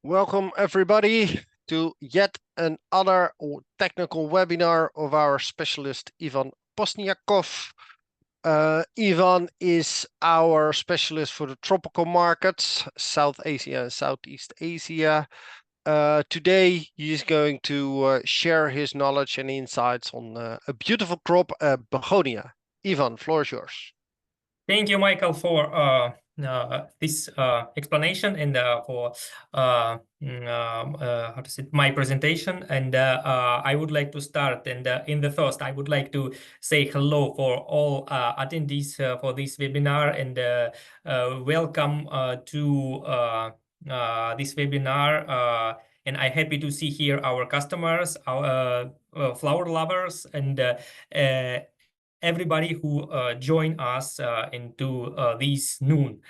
Welcome everybody to yet another technical webinar of our specialist Ivan Pozdnyakov. Ivan is our specialist for the tropical markets, South Asia and Southeast Asia. Today he is going to share his knowledge and insights on a beautiful crop, Begonia. Ivan, floor is yours. Thank you, Michael, for this explanation and for how to say my presentation. And I would like to start. And in the first, I would like to say hello for all attendees for this webinar and welcome to this webinar. And I'm happy to see here our customers, our flower lovers, and everybody who join us into this noon.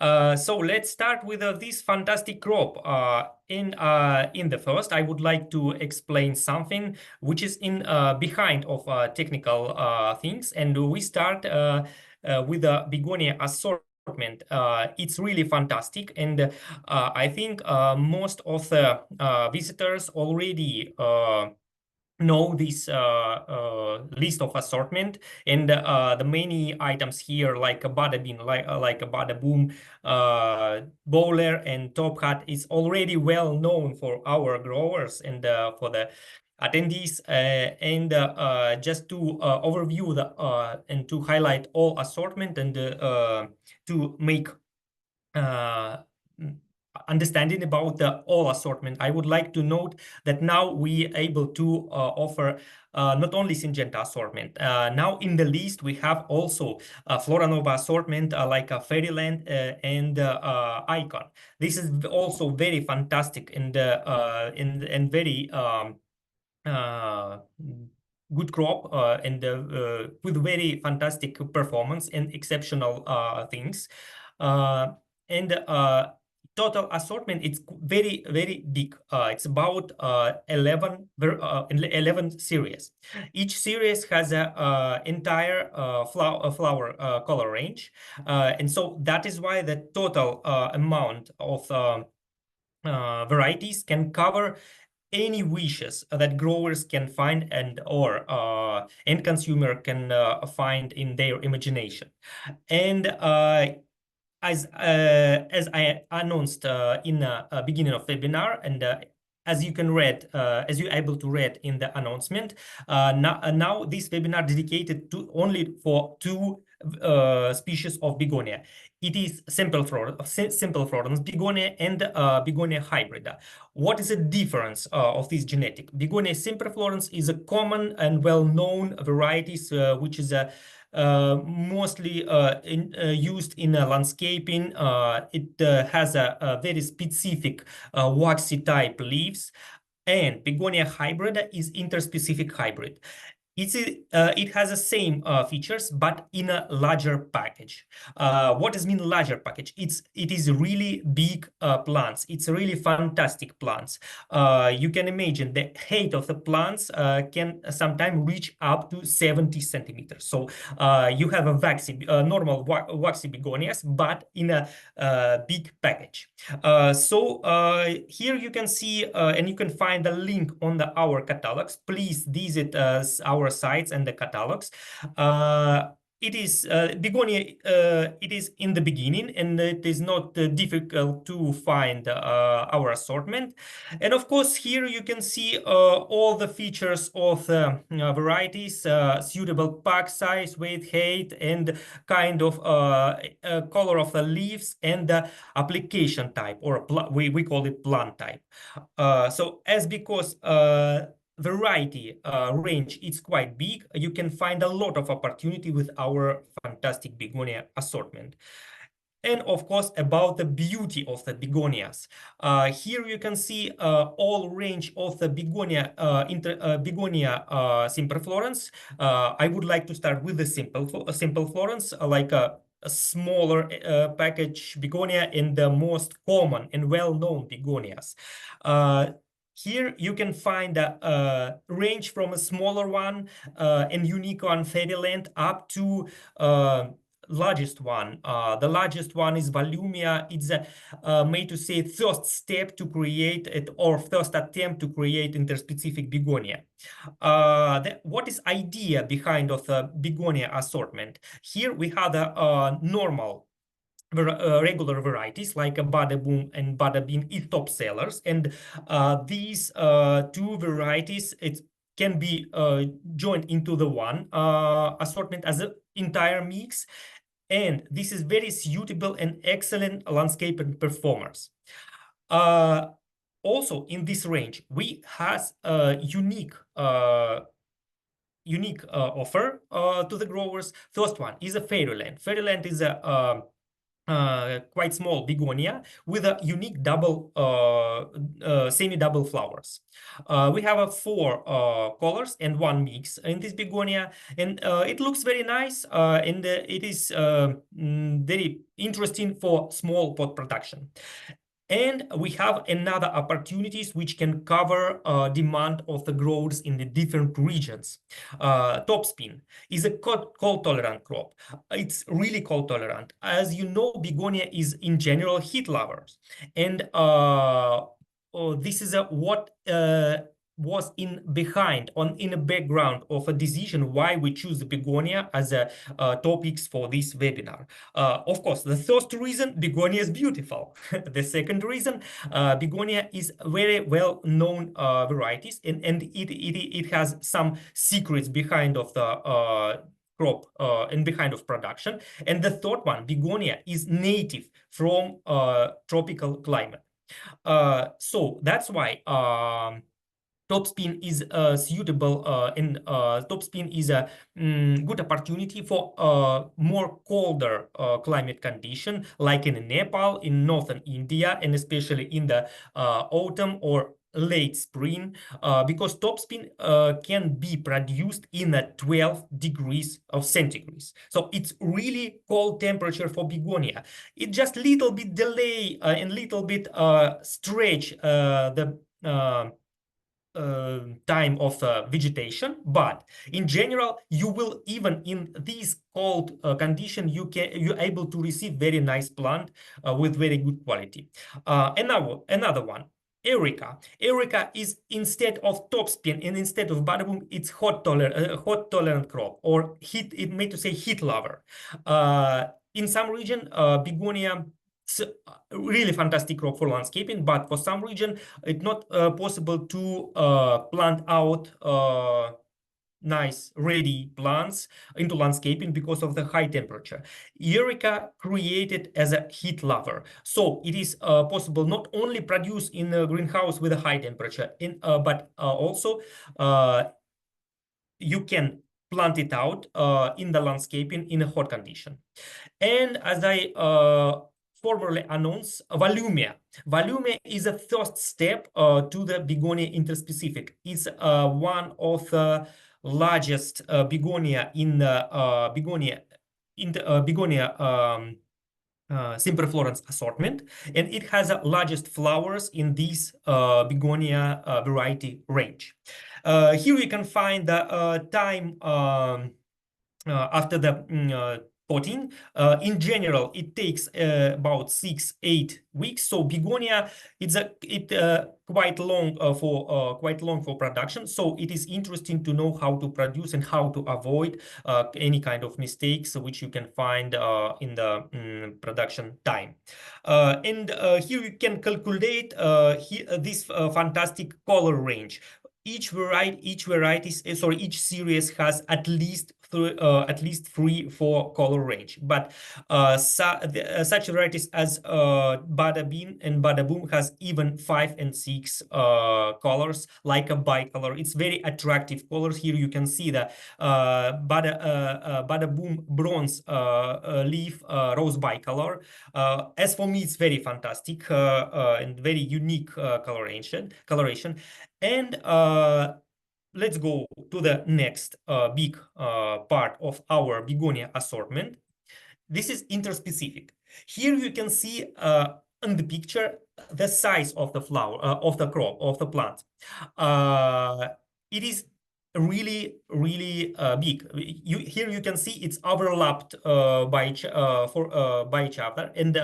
So let's start with this fantastic crop. In the first, I would like to explain something which is in behind of technical things, and we start with the Begonia assortment. It's really fantastic, and I think most of the visitors already know this list of assortment, and the many items here like a bada bean, like a bada boom, bowler and top hat is already well known for our growers and for the attendees, and just to overview the and to highlight all assortment and to make understanding about the all assortment, I would like to note that now we are able to offer not only Syngenta assortment. Now in the list we have also Flora Nova assortment like Fairyland and Icon. This is also very fantastic and very good crop and with very fantastic performance and exceptional things. And total assortment, it's very big. It's about 11 series. Each series has a entire flower color range, and so that is why the total amount of varieties can cover any wishes that growers can find and or end consumer can find in their imagination. And as I announced in the beginning of webinar, and as you can read, as you're able to read in the announcement, now this webinar dedicated to only for two species of Begonia. It is simple Florence Begonia and Begonia hybrida. What is the difference of this genetic? Begonia simple Florence is a common and well-known varieties, which is a mostly used in landscaping. It has a very specific waxy type leaves, and Begonia hybrida is interspecific hybrid. It has the same features, but in a larger package. What does mean larger package? It is really big plants. It's really fantastic plants. You can imagine the height of the plants can sometimes reach up to 70 centimeters. So you have a normal waxy begonias, but in a big package. So here you can see, and you can find the link on our catalogs. Please visit our sites and the catalogs. It is Begonia, it is in the beginning, and it is not difficult to find our assortment. And of course, here you can see all the features of varieties, suitable pack size, weight, height, and kind of color of the leaves, and the application type, or we call it plant type. So as because variety range is quite big, you can find a lot of opportunity with our fantastic Begonia assortment. And of course, about the beauty of the begonias. Here you can see all range of the Begonia, Begonia simple Florence. I would like to start with the simple Florence, like a smaller package Begonia and the most common and well-known begonias. Here you can find a range from a smaller one and unique one, Fairyland, up to largest one. The largest one is Volumia. It's made to say first step to create it, or first attempt to create interspecific begonia. What is idea behind of the begonia assortment? Here we have the normal regular varieties like a Bada Boom and Bada Bean is top sellers, and these two varieties it can be joined into the one assortment as an entire mix, and this is very suitable and excellent landscape performers. Also in this range we has a unique offer to the growers. First one is a Fairyland. Fairyland is a quite small begonia with a unique double semi-double flowers. We have 4 colors and 1 mix in this begonia, and it looks very nice, and it is very interesting for small pot production. And we have another opportunities which can cover demand of the growers in the different regions. Topspin is a cold tolerant crop. It's really cold tolerant. As you know, begonia is in general heat lovers, and this is what was in the background of a decision why we choose the begonia as a topics for this webinar. Of course, the first reason, begonia is beautiful. The second reason, begonia is very well known varieties, and it has some secrets behind of the crop and behind of production. And the third one, begonia is native from tropical climate. So that's why topspin is suitable, and topspin is a good opportunity for more colder climate condition, like in Nepal, in northern India, and especially in the autumn or late spring, because topspin can be produced in 12 degrees of centigrade. So it's really cold temperature for begonia. It just little bit delay and little bit stretch the time of vegetation, but in general you will, even in these cold condition, you're able to receive very nice plant with very good quality. Another one, Erica. Erica is, instead of topspin and instead of Bada Boom, it's hot tolerant crop, or heat, it made to say heat lover. In some region, begonia, it's a really fantastic crop for landscaping, but for some region it's not possible to plant out nice ready plants into landscaping because of the high temperature. Eureka created as a heat lover, so it is possible not only produce in a greenhouse with a high temperature, but also you can plant it out in the landscaping in a hot condition. And as I formally announced, Volumia. Volumia is a first step to the begonia interspecific. It's one of the largest begonia in the begonia Semperflorens assortment, and it has the largest flowers in this begonia variety range. Here you can find the time after the potting. In general, it takes about 6-8 weeks. So begonia, it's quite long for production. So it is interesting to know how to produce and how to avoid any kind of mistakes which you can find in the production time. And here you can calculate this fantastic color range. Each series has at least 3-4 color range, but such varieties as Bada Bean and Bada Boom has even 5 and 6 colors, like a bicolor. It's very attractive colors. Here you can see the Bada Boom bronze leaf rose bicolor. As for me, it's very fantastic and very unique coloration. And let's go to the next big part of our begonia assortment. This is interspecific. Here you can see in the picture the size of the flower, of the crop, of the plant. It is really big. Here you can see it's overlapped by each other, and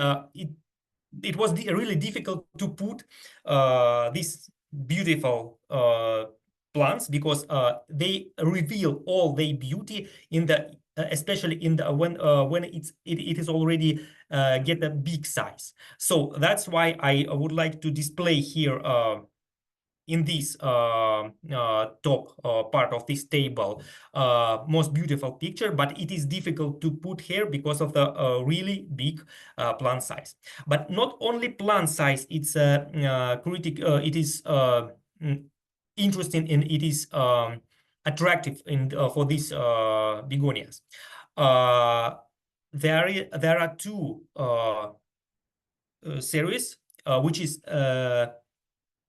it was really difficult to put these beautiful plants because they reveal all their beauty in the especially in the when it is already get a big size. So that's why I would like to display here in this top part of this table most beautiful picture, but it is difficult to put here because of the really big plant size. But not only plant size, it's it is interesting and it is attractive in for these begonias. There are two series which is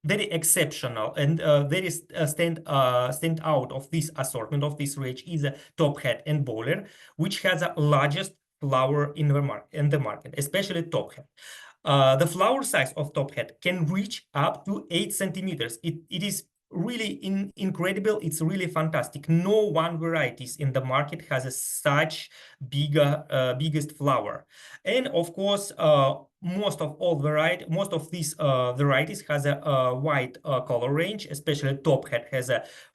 very exceptional and very stand out of this assortment of this range is a top hat and bowler, which has the largest flower in the market, especially top hat. The flower size of top hat can reach up to 8 centimeters. It is really incredible. It's really fantastic. No one varieties in the market has a such biggest flower. And of course, most of these varieties has a wide color range, especially top hat has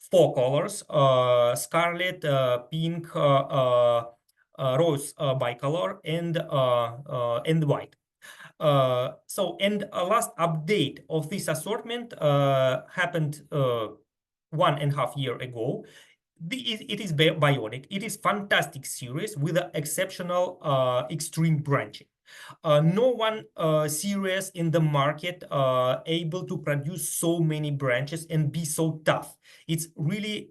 4 colors: scarlet, pink, rose bicolor, and white. And a last update of this assortment happened 1.5 years ago. It is bionic. It is fantastic series with an exceptional extreme branching. No one series in the market able to produce so many branches and be so tough. It's really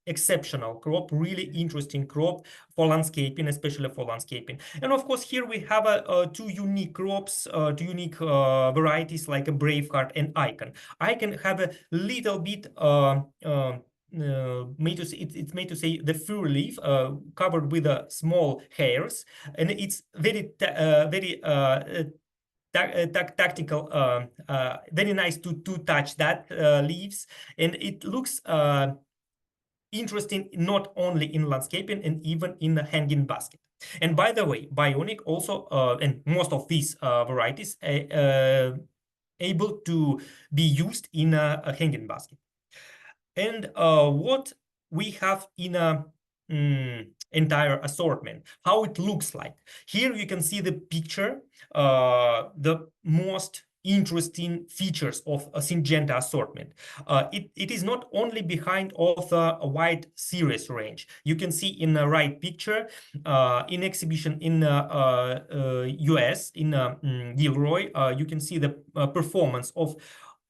exceptional crop, really interesting crop for landscaping, especially for landscaping. And of course, here we have two unique crops, two unique varieties like a Braveheart and Icon. Icon have a little bit it's made to say the fur leaf covered with small hairs, and it's very tactical, very nice to touch that leaves, and it looks interesting not only in landscaping and even in the hanging basket. And by the way, bionic also and most of these varieties able to be used in a hanging basket. And what we have in a entire assortment, how it looks like. Here you can see the picture, the most interesting features of a Syngenta assortment. It is not only behind of the wide series range. You can see in the right picture, in exhibition in US, in Gilroy, you can see the performance of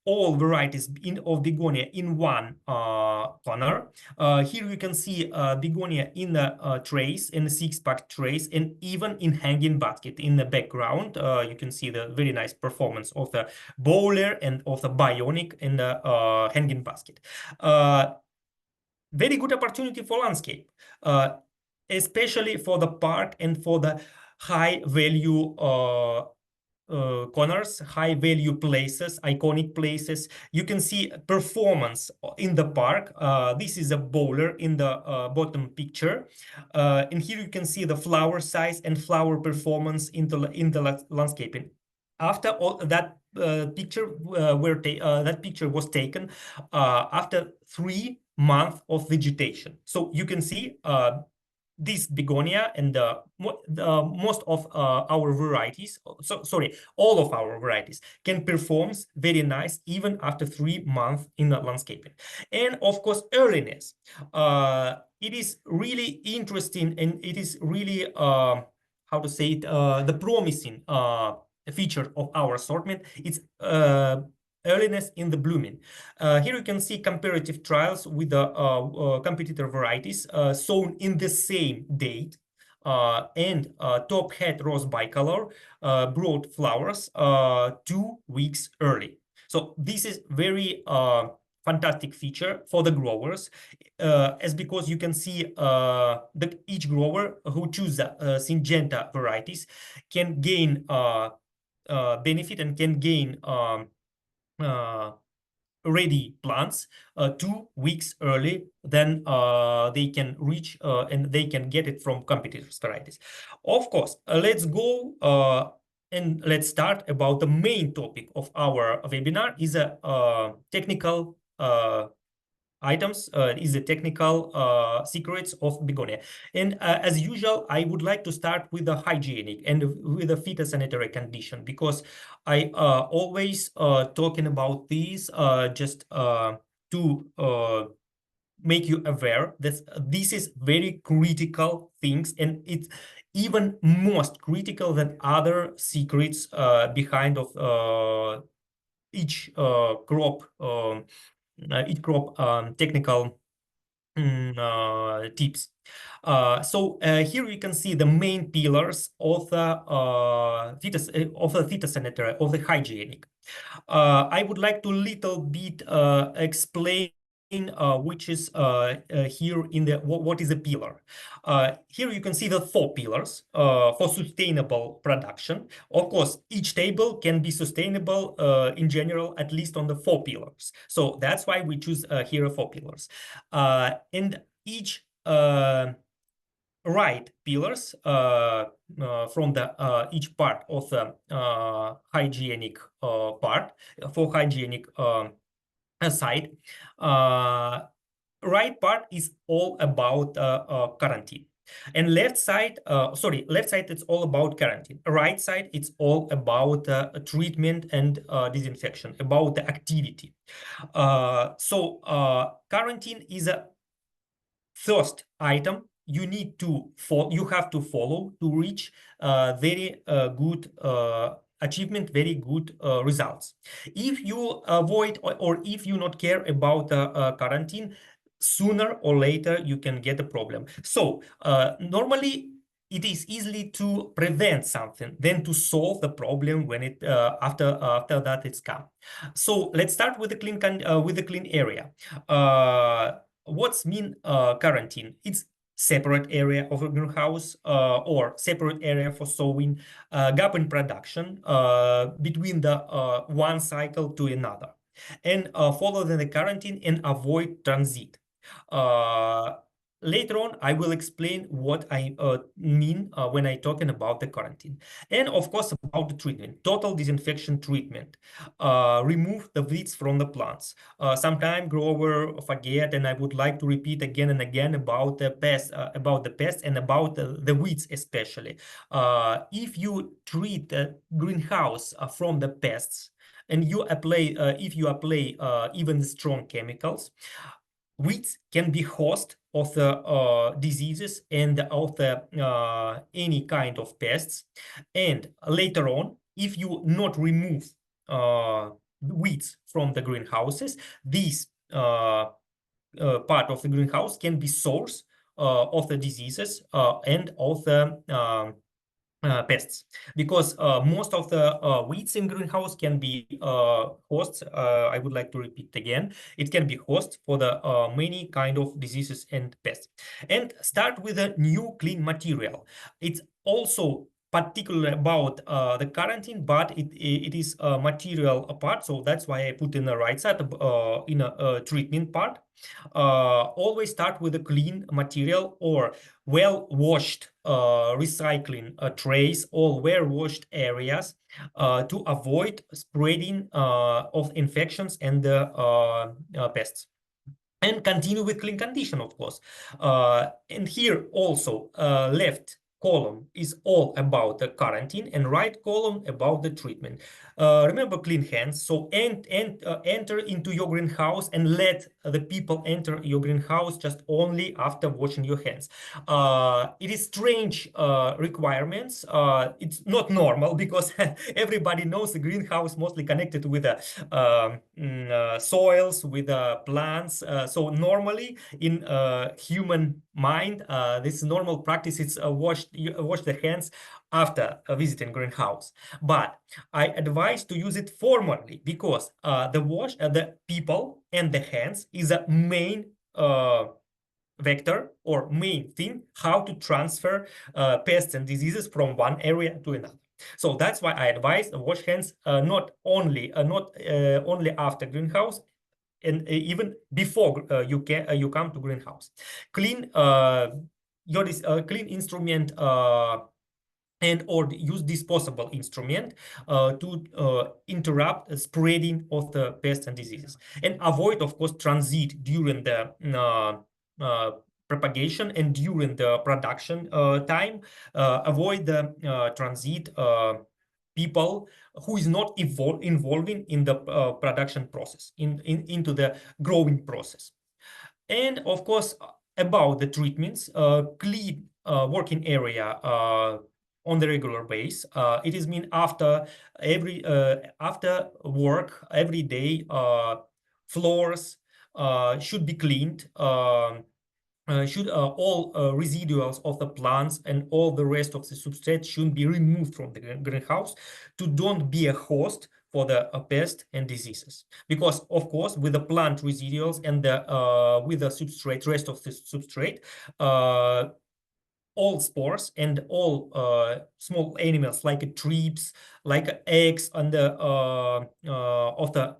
all varieties of begonia in one corner. Here you can see begonia in the trays, in the 6-pack trays, and even in hanging basket in the background. You can see the very nice performance of the bowler and of the bionic in the hanging basket. Very good opportunity for landscape, especially for the park and for the high value corners, high value places, iconic places. You can see performance in the park. This is a bowler in the bottom picture, and here you can see the flower size and flower performance in the landscaping. After all that that picture was taken after 3 months of vegetation. So you can see this begonia and most of our varieties, all of our varieties can perform very nice even after 3 months in the landscaping. And of course, earliness. It is really interesting, and it is really how to say it, the promising feature of our assortment. It's earliness in the blooming. Here you can see comparative trials with the competitor varieties sown in the same date, and top hat rose bicolor brought flowers 2 weeks early. So this is very fantastic feature for the growers, as because you can see each grower who choose Syngenta varieties can gain benefit and can gain ready plants 2 weeks early, then they can reach and they can get it from competitors' varieties. Of course, let's go and let's start about the main topic of our webinar is a technical items, is the technical secrets of Begonia. And as usual, I would like to start with the hygienic and with the phytosanitary condition, because I always talking about these just to make you aware that this is very critical things, and it's even most critical than other secrets behind of each crop technical tips. So here you can see the main pillars of the phytosanitary, of the hygienic. I would like to little bit explain which is here in the what is a pillar. Here you can see the 4 pillars for sustainable production. Of course, each table can be sustainable in general, at least on the 4 pillars. So that's why we choose here 4 pillars. And each right pillars from the each part of the hygienic part for hygienic side. Right part is all about quarantine, and left side it's all about quarantine. Right side it's all about treatment and disinfection, about the activity. So quarantine is a first item you need to you have to follow to reach very good achievement, very good results. If you avoid or if you not care about the quarantine, sooner or later you can get a problem. So normally it is easily to prevent something than to solve the problem when it after that it's come. So let's start with the clean area. What's mean quarantine? It's separate area of a greenhouse or separate area for sowing, gap in production between the one cycle to another, and follow the quarantine and avoid transit. Later on, I will explain what I mean when I talking about the quarantine. And of course, about the treatment, total disinfection treatment. Remove the weeds from the plants. Sometimes grower forget, and I would like to repeat again and again about the pests, and about the weeds especially. If you treat the greenhouse from the pests, and you apply, if you apply even strong chemicals, weeds can be host of the diseases and of the any kind of pests. And later on, if you not remove weeds from the greenhouses, this part of the greenhouse can be source of the diseases and of the pests, because most of the weeds in greenhouse can be hosts. I would like to repeat again, it can be host for the many kind of diseases and pests. And start with a new clean material. It's also particular about the quarantine, but it is a material part, so that's why I put in the right side in a treatment part. Always start with a clean material or well-washed recycling trays or well-washed areas to avoid spreading of infections and pests. And continue with clean condition, of course. And here also left column is all about the quarantine and right column about the treatment. Remember, clean hands. So enter into your greenhouse and let the people enter your greenhouse just only after washing your hands. It is strange requirements. It's not normal because everybody knows the greenhouse mostly connected with soils, with plants. So normally in human mind, this normal practice is wash the hands after visiting greenhouse. But I advise to use it formally because the people and the hands is a main vector or main thing how to transfer pests and diseases from one area to another. So that's why I advise wash hands not only after greenhouse, and even before you come to greenhouse. Clean clean instrument and or use disposable instrument to interrupt spreading of the pests and diseases, and avoid, of course, transit during the propagation and during the production time. Avoid the transit people who is not involving in the production process, into the growing process. And of course, about the treatments, clean working area on the regular base. It is mean after after work every day, floors should be cleaned. Should all residuals of the plants and all the rest of the substrate should be removed from the greenhouse to don't be a host for the pest and diseases. Because of course, with the plant residuals and the with the substrate, rest of the substrate, all spores and all small animals like trips, like eggs and the of the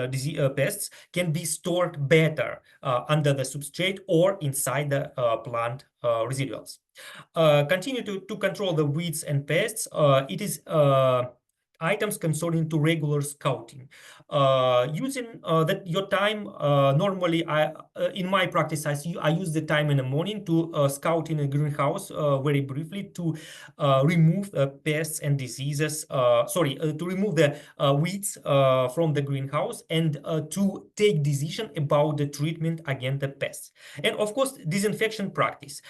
disease pests can be stored better under the substrate or inside the plant residuals. Continue to control the weeds and pests. It is items concerning to regular scouting. Using that your time, normally in my practice, I use the time in the morning to scout in a greenhouse very briefly to remove pests and diseases, to remove the weeds from the greenhouse and to take decision about the treatment against the pests. And of course, disinfection practice.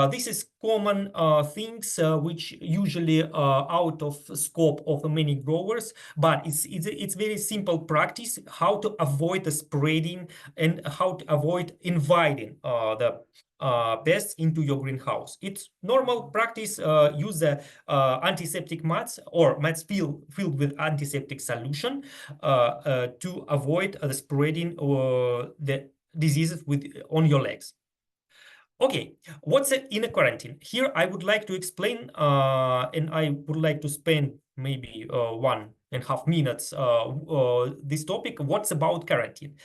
This is common things which usually out of scope of many growers, but it's very simple practice how to avoid the spreading and how to avoid inviting the pests into your greenhouse. It's normal practice. Use the antiseptic mats or mats filled with antiseptic solution to avoid the spreading the diseases on your legs. Okay, what's in a quarantine? Here I would like to explain, and I would like to spend maybe 1.5 minutes this topic. What's about quarantine?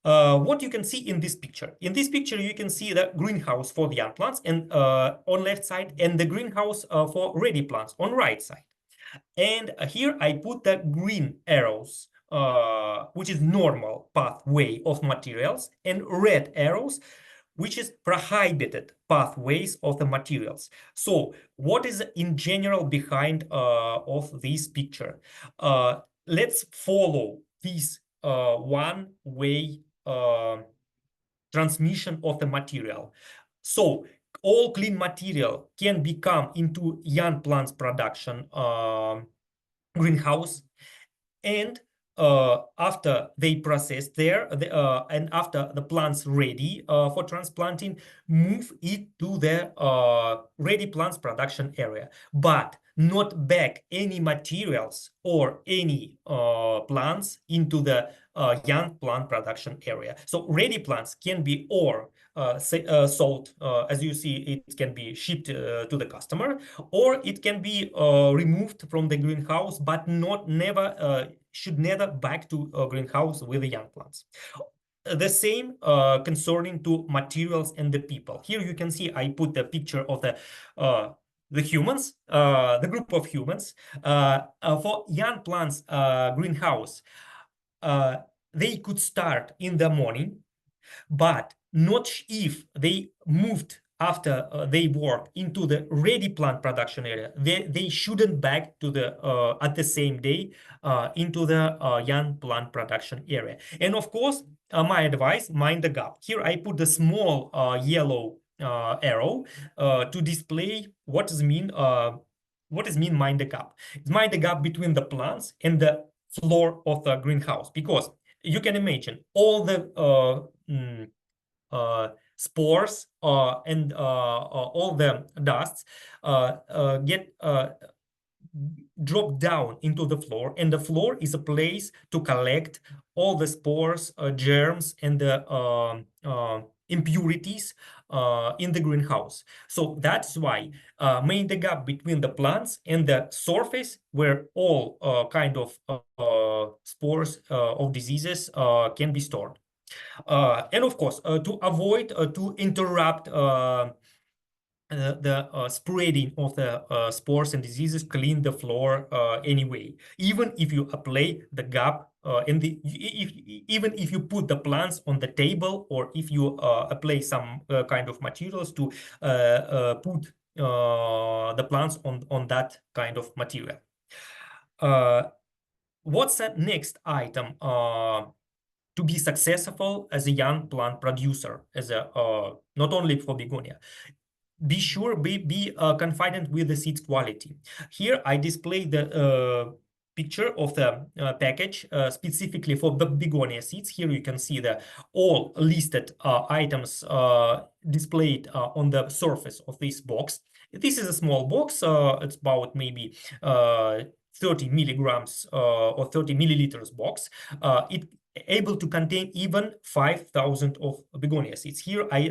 What you can see in this picture. In this picture, you can see the greenhouse for the young plants and on left side, and the greenhouse for ready plants on right side. And here I put the green arrows, which is normal pathway of materials, and red arrows, which is prohibited pathways of the materials. So what is in general behind of this picture? Let's follow this one-way transmission of the material. So all clean material can become into young plants production greenhouse, and after they process there and after the plants ready for transplanting, move it to the ready plants production area, but not back any materials or any plants into the young plant production area. So ready plants can be or sold, as you see, it can be shipped to the customer, or it can be removed from the greenhouse, but should never back to a greenhouse with the young plants. The same concerning to materials and the people. Here you can see I put the picture of the humans, the group of humans. For young plants greenhouse, they could start in the morning, but not if they moved after they work into the ready plant production area. They shouldn't back to the at the same day into the young plant production area. And of course, my advice, mind the gap. Here I put the small yellow arrow to display what is mean mind the gap. It's mind the gap between the plants and the floor of the greenhouse, because you can imagine all the spores and all the dusts get drop down into the floor, and the floor is a place to collect all the spores, germs, and the impurities in the greenhouse. So that's why make the gap between the plants and the surface where all kind of spores of diseases can be stored. And of course, to avoid to interrupt the spreading of the spores and diseases, clean the floor anyway. Even if you apply the gap in the, even if you put the plants on the table, or if you apply some kind of materials to put the plants on that kind of material. What's the next item to be successful as a young plant producer, as a not only for Begonia? Be sure, be confident with the seeds quality. Here I display the picture of the package specifically for the Begonia seeds. Here you can see the all listed items displayed on the surface of this box. This is a small box. It's about maybe 30 milligrams or 30 milliliters box. It able to contain even 5,000 of begonia seeds. Here I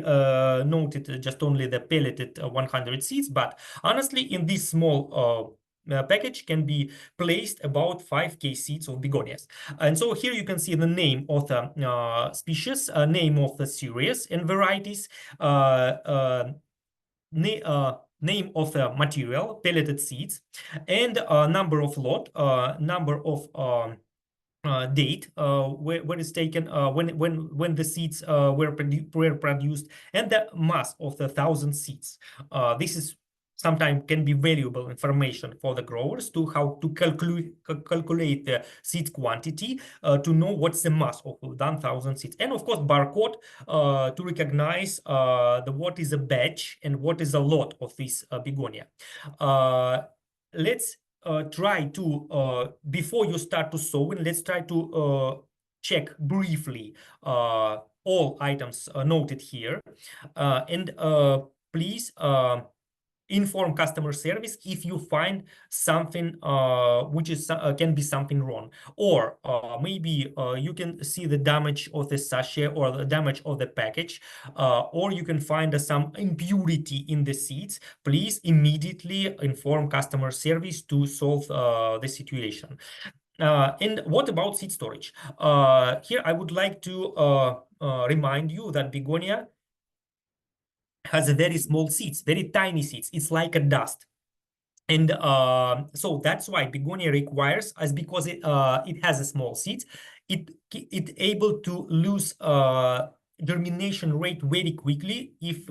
noted just only the pelleted 100 seeds, but honestly, in this small package can be placed about 5K seeds of begonias. And so here you can see the name of the species, name of the series and varieties, name of the material, pelleted seeds, and number of lot, number of date where it's taken, when the seeds were produced, and the mass of the 1,000 seeds. This is sometimes can be valuable information for the growers to how to calculate the seed quantity, to know what's the mass of 1,000 seeds, and of course barcode to recognize what is a batch and what is a lot of this begonia. Let's try to, before you start to sowing, let's try to check briefly all items noted here, and please inform customer service if you find something which is can be something wrong, or maybe you can see the damage of the sachet or the damage of the package, or you can find some impurity in the seeds. Please immediately inform customer service to solve the situation. And what about seed storage? Here I would like to remind you that begonia has a very small seeds, very tiny seeds. It's like a dust. And so that's why begonia requires, as because it has a small seeds, it able to lose germination rate very quickly if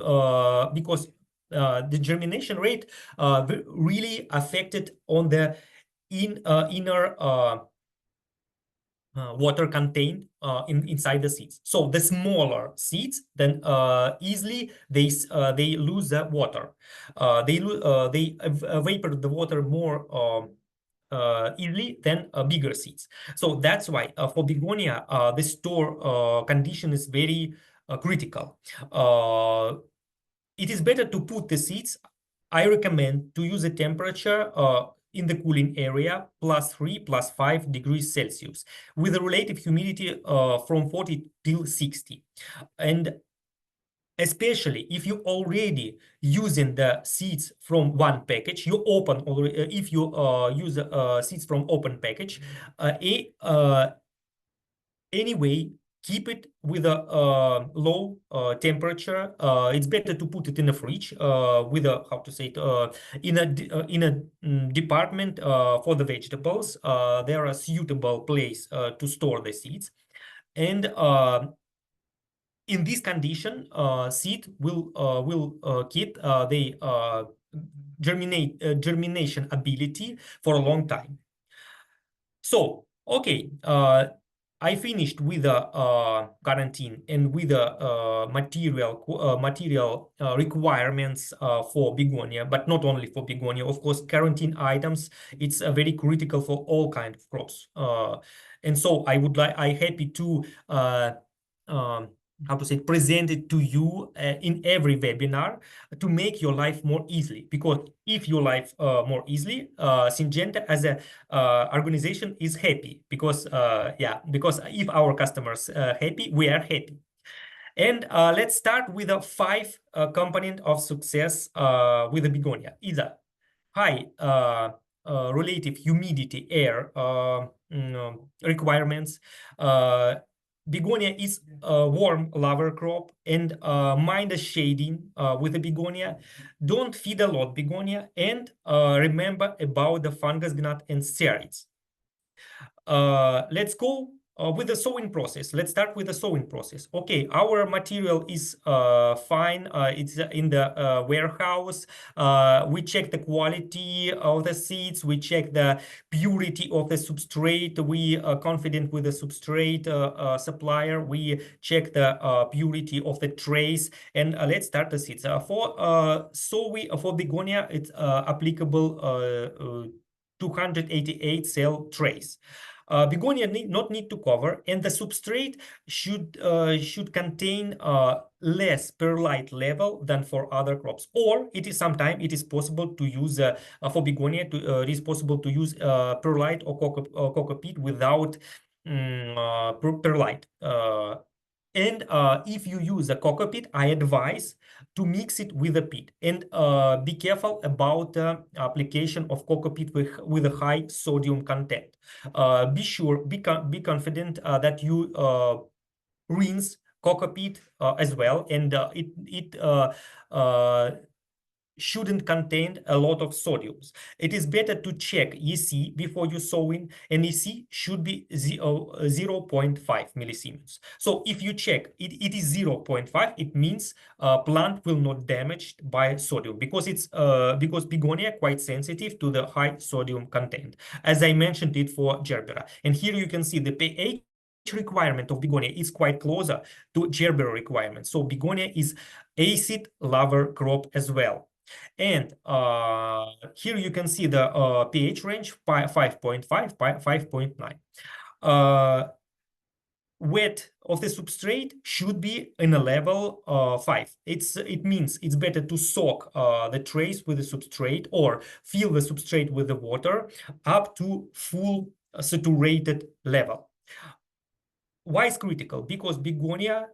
because the germination rate really affected on the inner water contained inside the seeds. So the smaller seeds, then easily they lose the water. They vapor the water more easily than bigger seeds. So that's why for begonia the store condition is very critical. It is better to put the seeds. I recommend to use a temperature in the cooling area +3, +5 degrees Celsius, with a relative humidity from 40 till 60. And especially if you already using the seeds from one package, you open already, if you use seeds from open package, anyway, keep it with a low temperature. It's better to put it in a fridge with a, how to say it, in a department for the vegetables. There are a suitable place to store the seeds. And in this condition, seed will keep the germination ability for a long time. So, okay, I finished with the quarantine and with the material requirements for begonia, but not only for begonia. Of course, quarantine items, it's very critical for all kinds of crops. And so I happy to how to say, present it to you in every webinar to make your life more easily. Because if your life more easily, Syngenta as a organization is happy, because because if our customers happy, we are happy. And let's start with the 5 component of success with the begonia. Either high relative humidity air requirements, Begonia is a warm lover crop, and mind the shading with the begonia. Don't feed a lot begonia, and remember about the fungus gnat and steroids. Let's go with the sowing process. Let's start with the sowing process. Okay, our material is fine. It's in the warehouse. We check the quality of the seeds. We check the purity of the substrate. We are confident with the substrate supplier. We check the purity of the trays. And let's start the seeds. For begonia, it's applicable 288 cell trays. Begonia not need to cover, and the substrate should contain less perlite level than for other crops. Or sometimes it is possible to use for begonia it is possible to use perlite or cocopeat without perlite. And if you use a cocopeat, I advise to mix it with a peat, and be careful about application of cocopeat with a high sodium content. Be confident that you rinse cocopeat as well, and it shouldn't contain a lot of sodiums. It is better to check EC before you sowing, and EC should be 0.5 millisiemens. So if you check it is 0.5, it means plant will not damaged by sodium, because because begonia quite sensitive to the high sodium content, as I mentioned it for gerbera. And here you can see the pH requirement of begonia is quite closer to gerbera requirement. So begonia is acid lover crop as well. And here you can see the pH range 5.5, 5.9. Wet of the substrate should be in a level 5. It means it's better to soak the trays with the substrate, or fill the substrate with the water up to full saturated level. Why is critical? Because begonia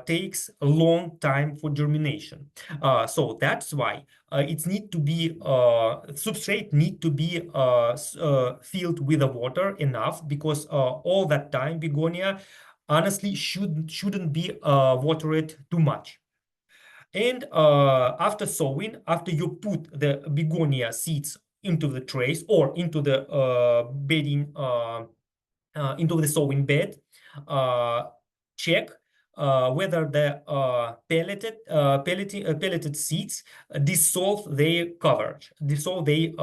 takes a long time for germination. So that's why it need to be substrate need to be filled with the water enough, because all that time begonia honestly shouldn't be watered too much. And after sowing, after you put the begonia seeds into the trays or into the bedding into the sowing bed, check whether the pelleted seeds dissolve their coverage, dissolve they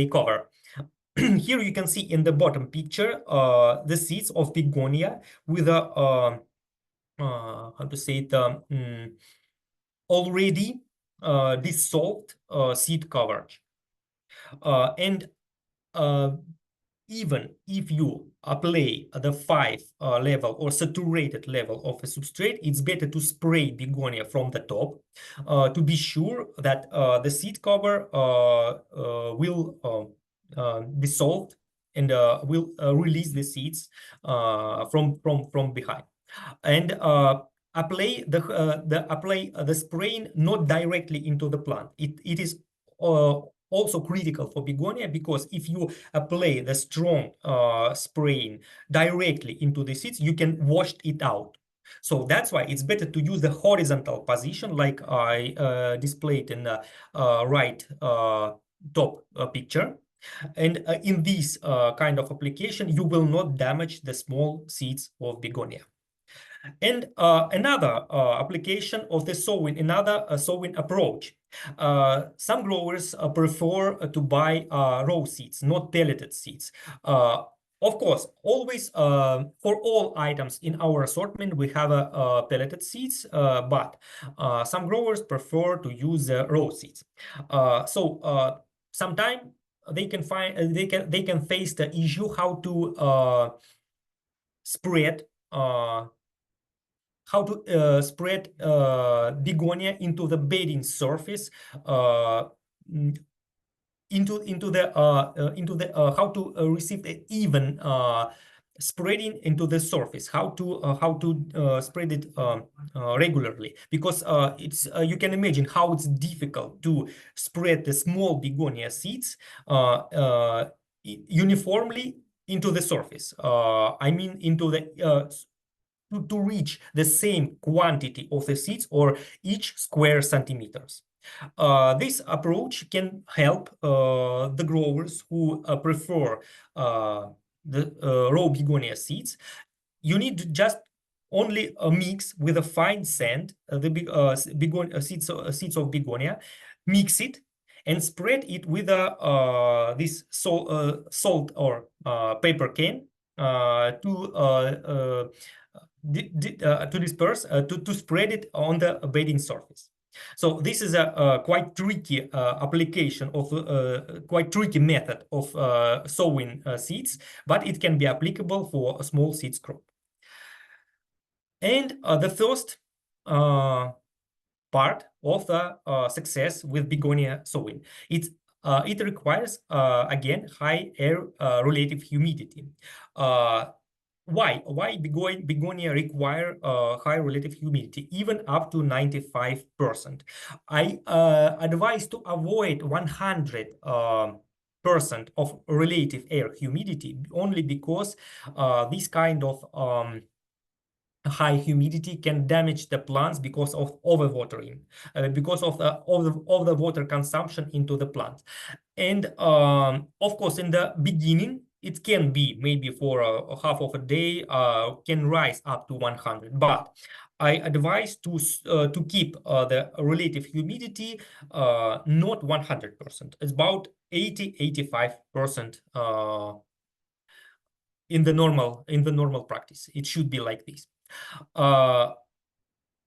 cover. Here you can see in the bottom picture the seeds of begonia with a how to say it, already dissolved seed coverage. And even if you apply the 5 level or saturated level of a substrate, it's better to spray begonia from the top to be sure that the seed cover will dissolve and will release the seeds from behind. And apply the spraying not directly into the plant. It is also critical for begonia, because if you apply the strong spraying directly into the seeds, you can wash it out. So that's why it's better to use the horizontal position, like I displayed in the right top picture. And in this kind of application, you will not damage the small seeds of begonia. And another application of the sowing, another sowing approach. Some growers prefer to buy raw seeds, not pelleted seeds. Of course, always for all items in our assortment, we have pelleted seeds, but some growers prefer to use raw seeds. So sometimes they can find they can face the issue how to spread begonia into the bedding surface, into the how to receive the even spreading into the surface, how to spread it regularly, because it's you can imagine how it's difficult to spread the small begonia seeds uniformly into the surface. I mean into the to reach the same quantity of the seeds or each square centimeters. This approach can help the growers who prefer the raw begonia seeds. You need just only a mix with a fine sand, seeds of begonia, mix it and spread it with this salt or paper can to disperse, to spread it on the bedding surface. So this is a quite tricky application of quite tricky method of sowing seeds, but it can be applicable for a small seeds crop. And the first part of the success with begonia sowing, it requires again high air relative humidity. Why begonia require high relative humidity, even up to 95%? I advise to avoid 100% of relative air humidity, only because this kind of high humidity can damage the plants because of overwatering, because of the water consumption into the plant. And of course, in the beginning, it can be maybe for a half of a day, can rise up to 100. But I advise to keep the relative humidity not 100%. It's about 80-85% in the normal practice. It should be like this.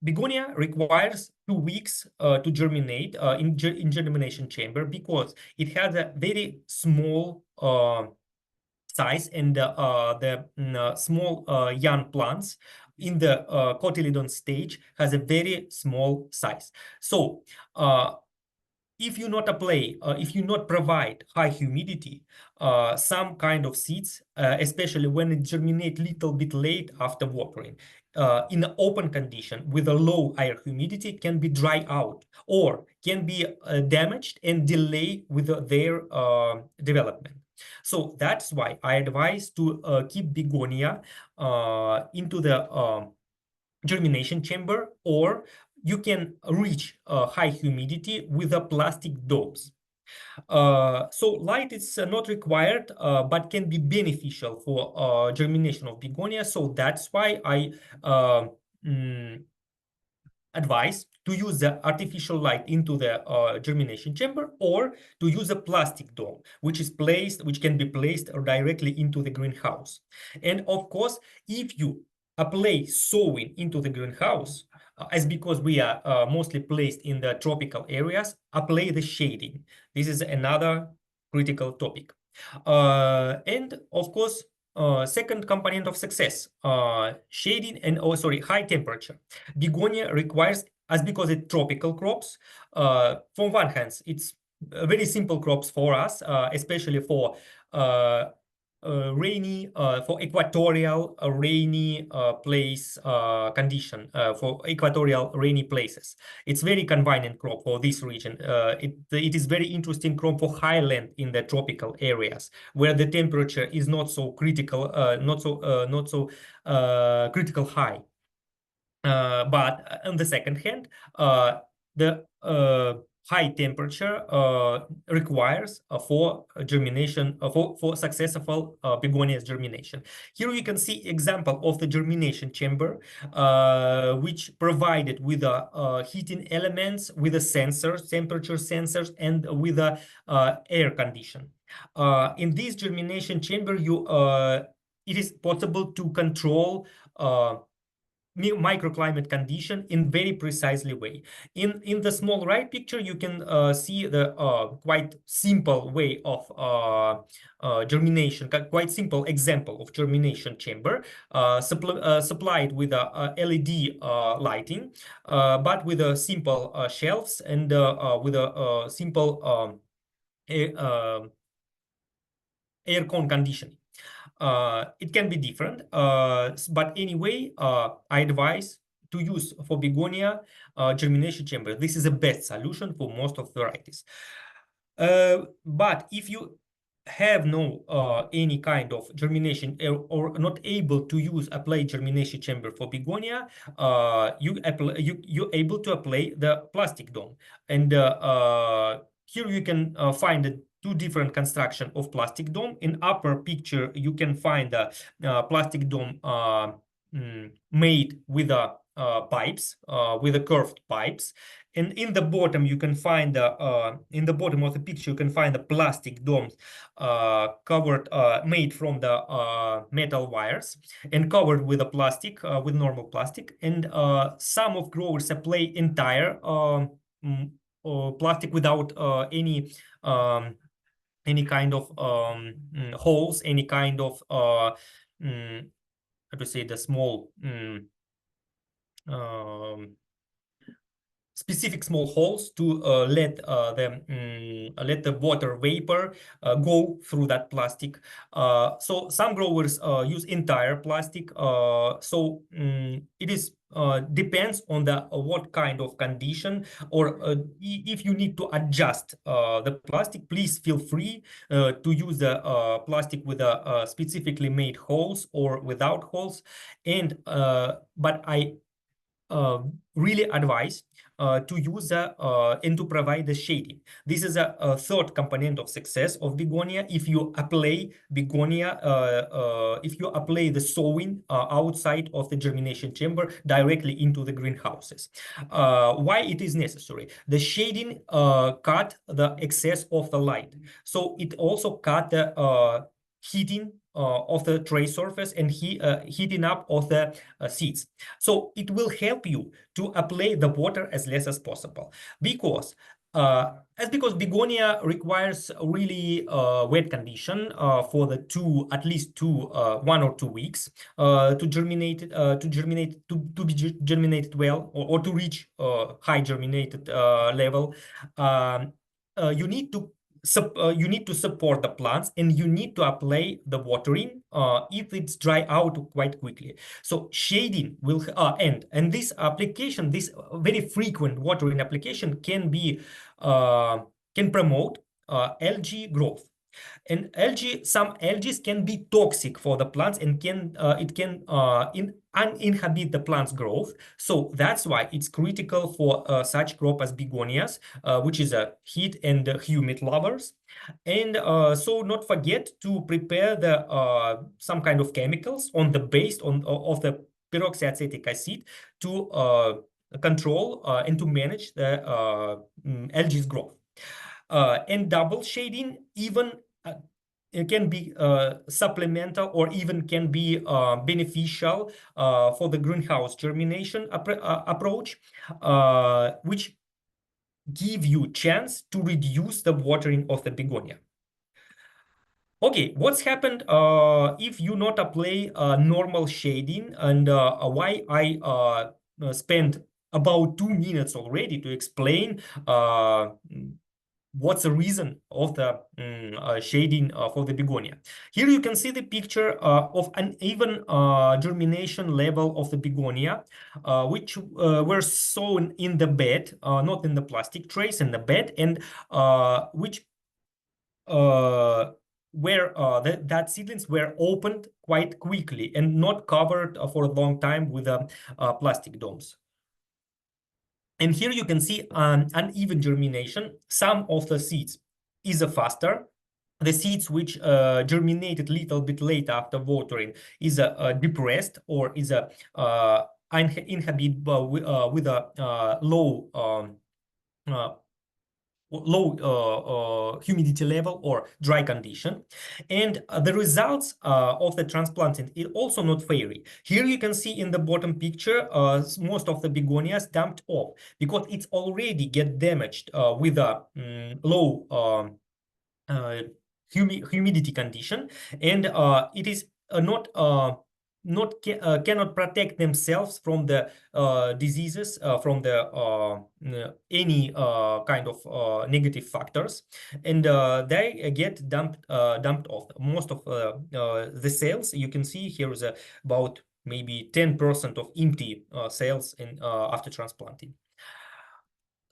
Begonia requires 2 weeks to germinate in germination chamber, because it has a very small size, and the small young plants in the cotyledon stage has a very small size. So if you not provide high humidity, some kind of seeds, especially when it germinate little bit late after watering, in an open condition with a low air humidity, can be dry out or can be damaged and delay with their development. So that's why I advise to keep begonia into the germination chamber, or you can reach high humidity with a plastic domes. So light is not required, but can be beneficial for germination of begonia. So that's why I advise to use the artificial light into the germination chamber, or to use a plastic dome, which can be placed directly into the greenhouse. And of course, if you apply sowing into the greenhouse, as because we are mostly placed in the tropical areas, apply the shading. This is another critical topic. And of course, second component of success, shading and high temperature. Begonia requires, as because it's tropical crops, from one hand, it's very simple crops for us, especially for rainy, for equatorial rainy place condition, for equatorial rainy places. It's very convenient crop for this region. It is very interesting crop for highland in the tropical areas, where the temperature is not so critical, not so critical high. But on the second hand, the high temperature requires for germination, for successful begonias germination. Here you can see example of the germination chamber, which provided with heating elements, with the sensors, temperature sensors, and with the air condition. In this germination chamber, it is possible to control microclimate condition in very precisely way. In the small right picture, you can see the quite simple way of germination, quite simple example of germination chamber, supplied with a LED lighting, but with a simple shelves and with a simple air con conditioning. It can be different, but anyway, I advise to use for begonia germination chamber. This is the best solution for most of varieties. But if you have no any kind of germination or not able to use apply germination chamber for begonia, you're able to apply the plastic dome. And here you can find the two different construction of plastic dome. In upper picture, you can find the plastic dome made with pipes, with the curved pipes. And in the bottom, you can find the in the bottom of the picture, you can find the plastic domes covered, made from the metal wires and covered with a plastic, with normal plastic. And some of growers apply entire plastic without any kind of holes, any kind of how to say, the small specific small holes to let the water vapor go through that plastic. So some growers use entire plastic. So it is depends on the what kind of condition, or if you need to adjust the plastic, please feel free to use the plastic with specifically made holes or without holes. And but I really advise to use and to provide the shading. This is a third component of success of begonia. If you apply begonia, if you apply the sowing outside of the germination chamber directly into the greenhouses. Why it is necessary? The shading cut the excess of the light, so it also cut the heating of the tray surface and heating up of the seeds. So it will help you to apply the water as less as possible, because because begonia requires really wet condition for the at least 1 or 2 weeks to germinate, to be germinated well, or to reach high germinated level. You need to you need to support the plants, and you need to apply the watering if it's dry out quite quickly. So shading will and this application, this very frequent watering application can be can promote algae growth. And some algae can be toxic for the plants and can uninhibit the plant's growth. So that's why it's critical for such crop as begonias, which is a heat and humid lovers. And so not forget to prepare the some kind of chemicals on the base of the peroxyacetic acid to control and to manage the algae's growth. And double shading even it can be supplemental, or even can be beneficial for the greenhouse germination approach, which give you chance to reduce the watering of the begonia. Okay, what's happened if you not apply normal shading, and why I spent about 2 minutes already to explain what's the reason of the shading for the begonia. Here you can see the picture of an even germination level of the begonia, which were sown in the bed, not in the plastic trays, in the bed, and which where that seedlings were opened quite quickly and not covered for a long time with plastic domes. And here you can see uneven germination. Some of the seeds is faster. The seeds which germinated a little bit late after watering is depressed, or is inhibited with a low humidity level or dry condition. And the results of the transplanting is also not fairy. Here you can see in the bottom picture most of the begonias dumped off because it's already get damaged with a low humidity condition, and it is cannot protect themselves from the diseases, from the any kind of negative factors, and they get dumped off. Most of the cells you can see here is about maybe 10% of empty cells in after transplanting.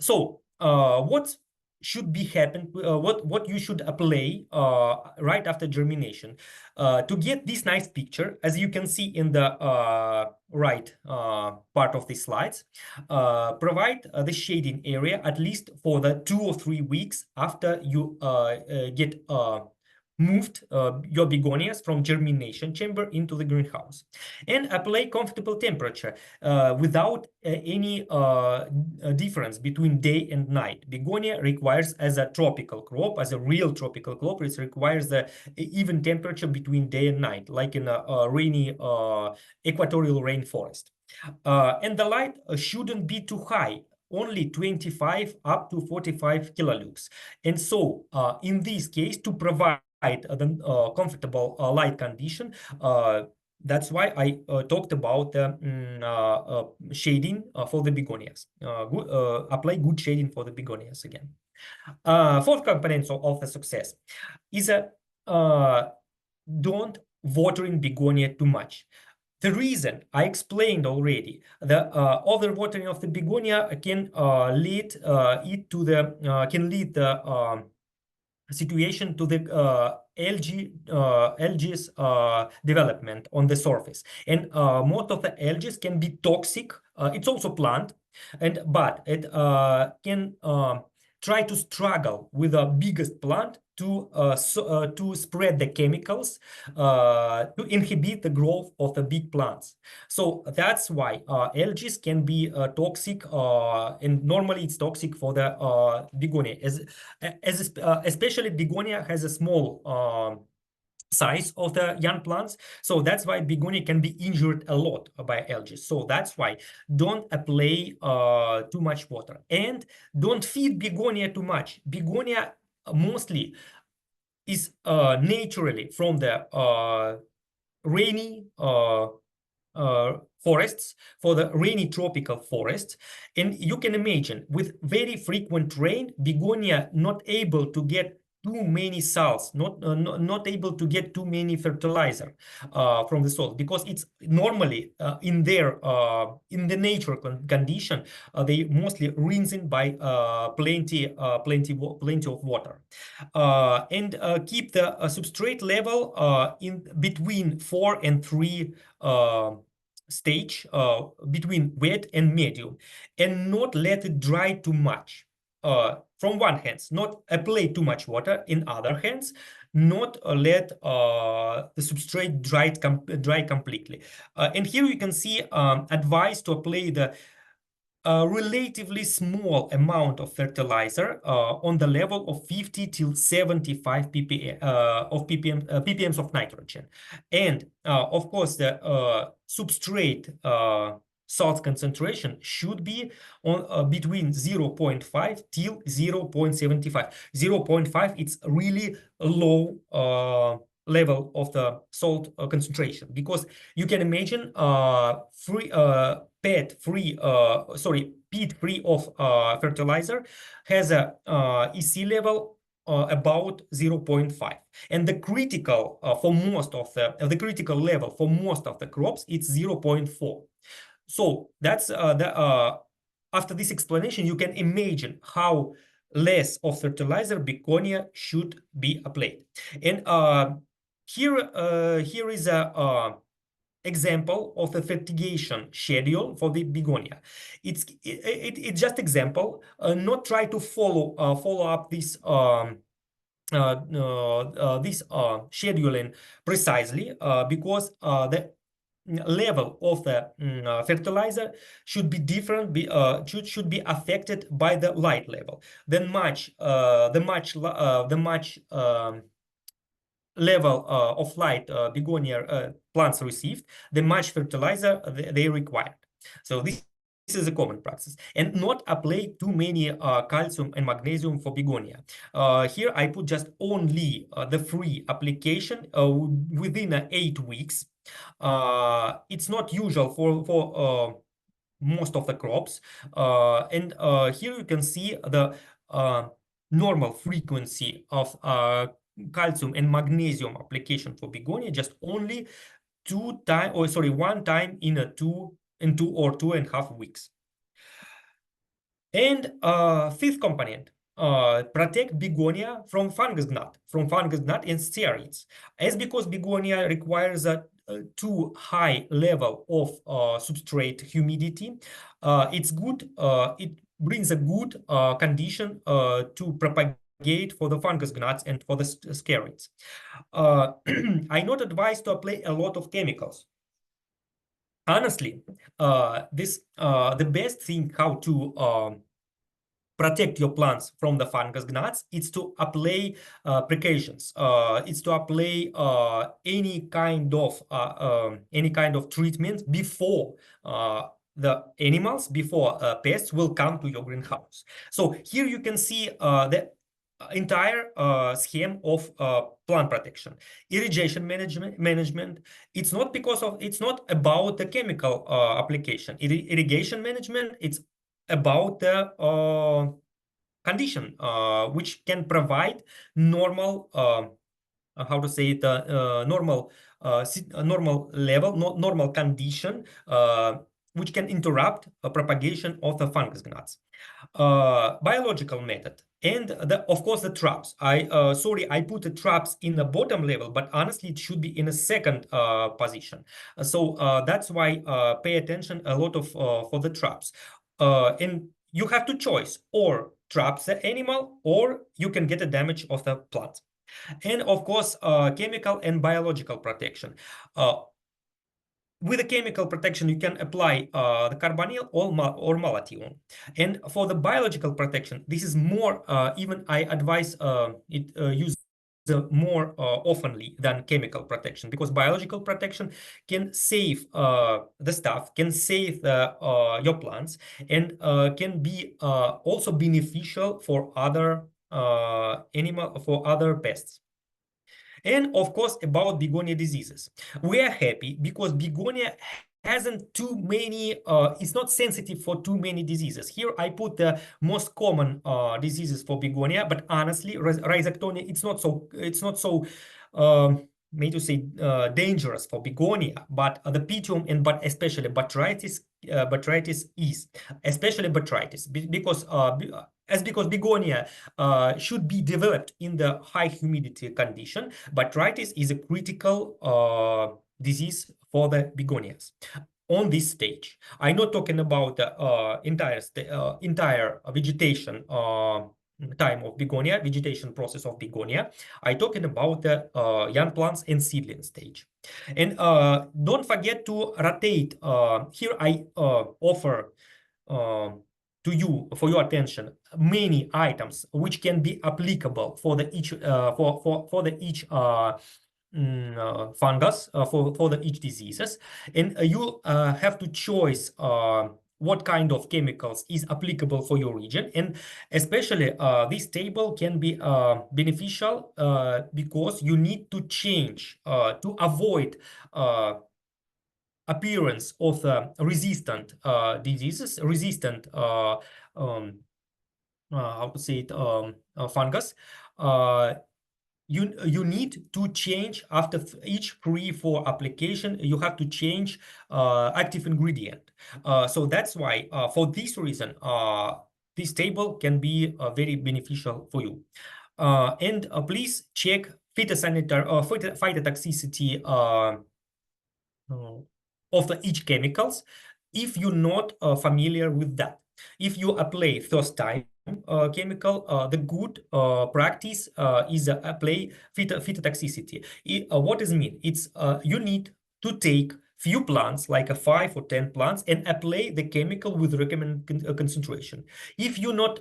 So what's should be happen, what you should apply right after germination to get this nice picture, as you can see in the right part of the slides. Provide the shading area at least for the 2 or 3 weeks after you get moved your begonias from germination chamber into the greenhouse, and apply comfortable temperature without any difference between day and night. Begonia requires, as a tropical crop, as a real tropical crop, it requires the even temperature between day and night, like in a rainy equatorial rainforest. And the light shouldn't be too high, only 25 up to 45 kilolux. And so in this case, to provide the comfortable light condition, that's why I talked about the shading for the begonias. Apply good shading for the begonias again. Fourth component of the success is don't watering begonia too much. The reason I explained already, the overwatering of the begonia can lead it to the can lead the situation to the algae's development on the surface, and most of the algae can be toxic. It's also plant, but it can try to struggle with the biggest plant to spread the chemicals to inhibit the growth of the big plants. So that's why algae can be toxic, and normally it's toxic for the begonia, especially begonia has a small size of the young plants. So that's why begonia can be injured a lot by algae. So that's why don't apply too much water, and don't feed begonia too much. Begonia mostly is naturally from the rainy forests, for the rainy tropical forests. And you can imagine, with very frequent rain, begonia not able to get too many salts, not able to get too many fertilizer from the soil, because it's normally in the natural condition, they mostly rinsing by plenty of water, and keep the substrate level in between 4 and 3 stage, between wet and medium, and not let it dry too much. From one hand, not apply too much water. In other hands, not let the substrate dry completely. And here you can see advice to apply the relatively small amount of fertilizer on the level of 50 till 75 ppm of ppms of nitrogen. And of course, the substrate salt concentration should be on between 0.5 till 0.75. 0.5, it's really low level of the salt concentration, because you can imagine peat-free of fertilizer has a EC level about 0.5, and the critical for most of the critical level for most of the crops, it's 0.4. So that's after this explanation, you can imagine how less of fertilizer begonia should be applied. And here is a example of a fertigation schedule for the begonia. It's just example. Not try to follow up this scheduling precisely, because the level of the fertilizer should be different, should be affected by the light level. The much level of light begonia plants received, the much fertilizer they required. So this is a common practice. And not apply too many calcium and magnesium for begonia. Here I put just only the free application within 8 weeks. It's not usual for most of the crops. And here you can see the normal frequency of calcium and magnesium application for begonia, just only one time in 2 or 2.5 weeks. And fifth component protect begonia from fungus gnat, and steroids. Because begonia requires a too high level of substrate humidity, it's good. It brings a good condition to propagate for the fungus gnats and for the steroids. I not advise to apply a lot of chemicals. Honestly, the best thing how to protect your plants from the fungus gnats, it's to apply precautions. It's to apply any kind of treatment before the animals, before pests will come to your greenhouse. So here you can see the entire scheme of plant protection. Irrigation management. It's not about the chemical application. Irrigation management, it's about the condition which can provide normal how to say it normal level, normal condition which can interrupt propagation of the fungus gnats. Biological method, and of course the traps. Sorry, I put the traps in the bottom level, but honestly it should be in a second position. So that's why pay attention a lot of for the traps. And you have to choose, or traps the animal, or you can get a damage of the plant. And of course, chemical and biological protection. With the chemical protection, you can apply the carbonyl or malathion. And for the biological protection, this is more, even I advise it use more oftenly than chemical protection, because biological protection can save the stuff, can save your plants, and can be also beneficial for other other pests. And of course, about begonia diseases, we are happy because begonia hasn't too many, it's not sensitive for too many diseases. Here I put the most common diseases for begonia, but honestly, rhizoctonia, it's not so may to say dangerous for begonia, but the pythium and but especially botrytis is, especially botrytis, because begonia should be developed in the high humidity condition. Botrytis is a critical disease for the begonias on this stage. I'm not talking about the entire vegetation time of begonia, vegetation process of begonia. I'm talking about the young plants and seedling stage. And don't forget to rotate. Here I offer to you, for your attention, many items which can be applicable for the each fungus, for the each diseases. And you have to choose what kind of chemicals is applicable for your region. And especially this table can be beneficial because you need to change to avoid appearance of resistant diseases, resistant how to say it, fungus. You need to change after each 3-4 application. You have to change active ingredient. So that's why for this reason this table can be very beneficial for you. And please check phytosanitary phytotoxicity of each chemicals if you're not familiar with that. If you apply first time chemical, the good practice is apply phytotoxicity. What does it mean? It's you need to take few plants, like 5 or 10 plants, and apply the chemical with recommended concentration. If you not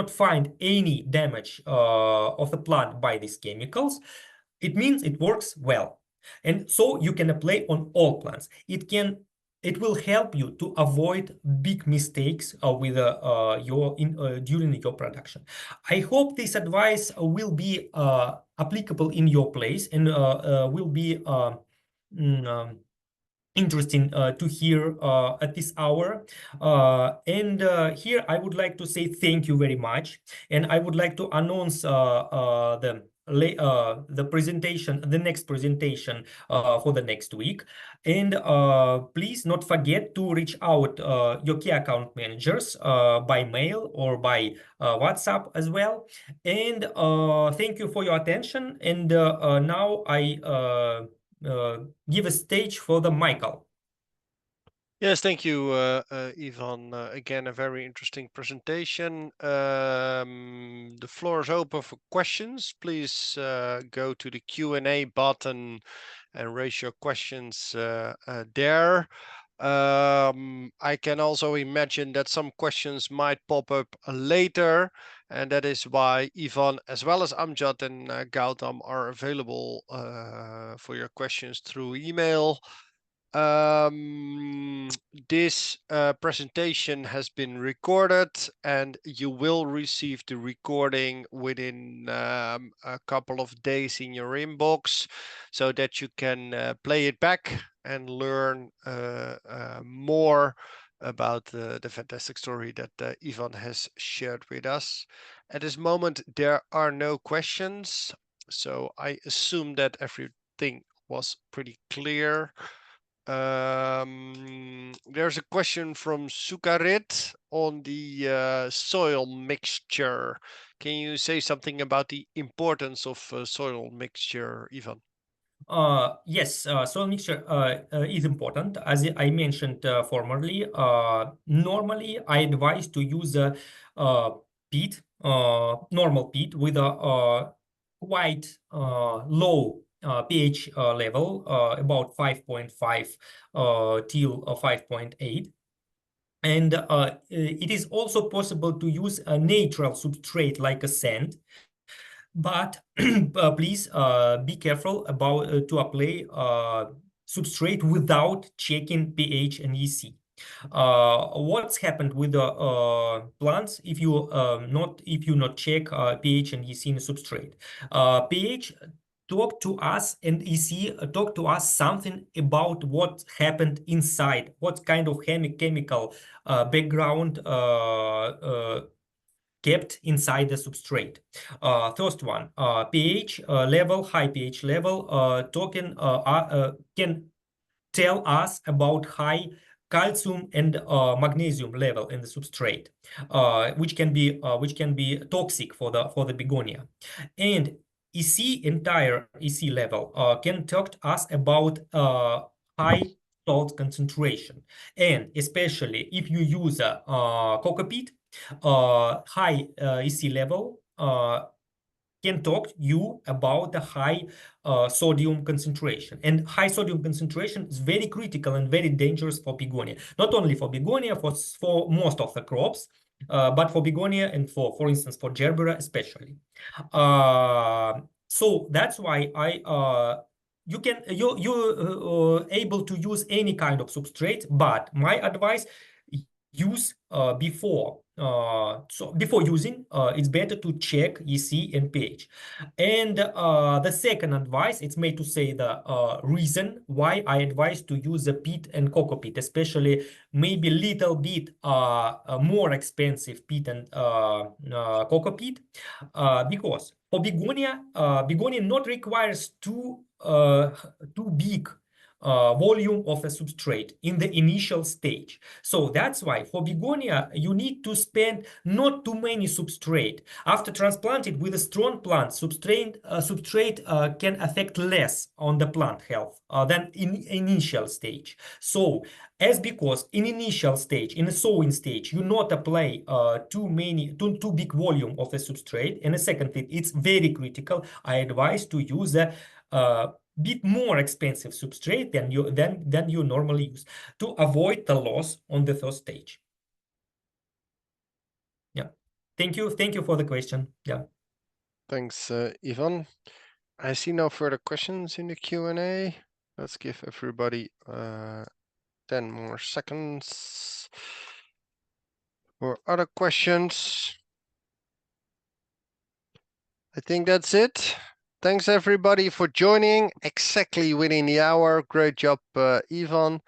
find any damage of the plant by these chemicals, it means it works well. And so you can apply on all plants. It will help you to avoid big mistakes with during your production. I hope this advice will be applicable in your place and will be interesting to hear at this hour. And here I would like to say thank you very much. And I would like to announce the the presentation, the next presentation for the next week. And please not forget to reach out your key account managers by mail or by WhatsApp as well. And thank you for your attention. And now I give a stage for the Michael. Yes, thank you, Ivan. Again, a very interesting presentation. The floor is open for questions. Please go to the Q&A button and raise your questions there. I can also imagine that some questions might pop up later, and that is why Ivan, as well as Amjad and Gautam, are available for your questions through email. This presentation has been recorded, and you will receive the recording within a couple of days in your inbox, so that you can play it back and learn more about the fantastic story that Ivan has shared with us. At this moment, there are no questions, so I assume that everything was pretty clear. There's a question from Sukarit on the soil mixture. Can you say something about the importance of soil mixture, Ivan? Yes, soil mixture is important. As I mentioned formerly, normally I advise to use a peat, normal peat with a quite low pH level, about 5.5 till 5.8. And it is also possible to use a natural substrate like a sand. But please be careful about to apply substrate without checking pH and EC. What's happened with the plants if you not check pH and EC in the substrate? pH talk to us and EC talk to us something about what happened inside, what kind of chemical background kept inside the substrate. First one, pH level, high pH level, can tell us about high calcium and magnesium level in the substrate, which can be toxic for the begonia. And entire EC level can talk to us about high salt concentration, and especially if you use a coco peat, high EC level can talk to you about the high sodium concentration. And high sodium concentration is very critical and very dangerous for begonia. Not only for begonia, for most of the crops, but for begonia and for instance, for gerbera especially. So that's why you're able to use any kind of substrate, but my advice, use before using, it's better to check EC and pH. And the second advice, it's made to say the reason why I advise to use the peat and coco peat, especially maybe little bit more expensive peat and coco peat, because for begonia, begonia not requires too big volume of a substrate in the initial stage. So that's why for begonia, you need to spend not too many substrate. After transplanted with a strong plant, substrate can affect less on the plant health than in initial stage. So because in initial stage, in the sowing stage, you not apply too big volume of a substrate. And the second thing, it's very critical. I advise to use a bit more expensive substrate than you normally use to avoid the loss on the first stage. Yeah. Thank you for the question. Yeah. Thanks, Ivan. I see no further questions in the Q&A. Let's give everybody 10 more seconds for other questions. I think that's it. Thanks everybody for joining exactly within the hour. Great job, Ivan.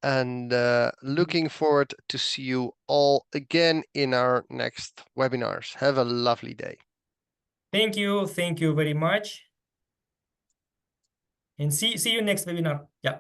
And looking forward to see you all again in our next webinars. Have a lovely day. Thank you very much, and see you next webinar. Yeah.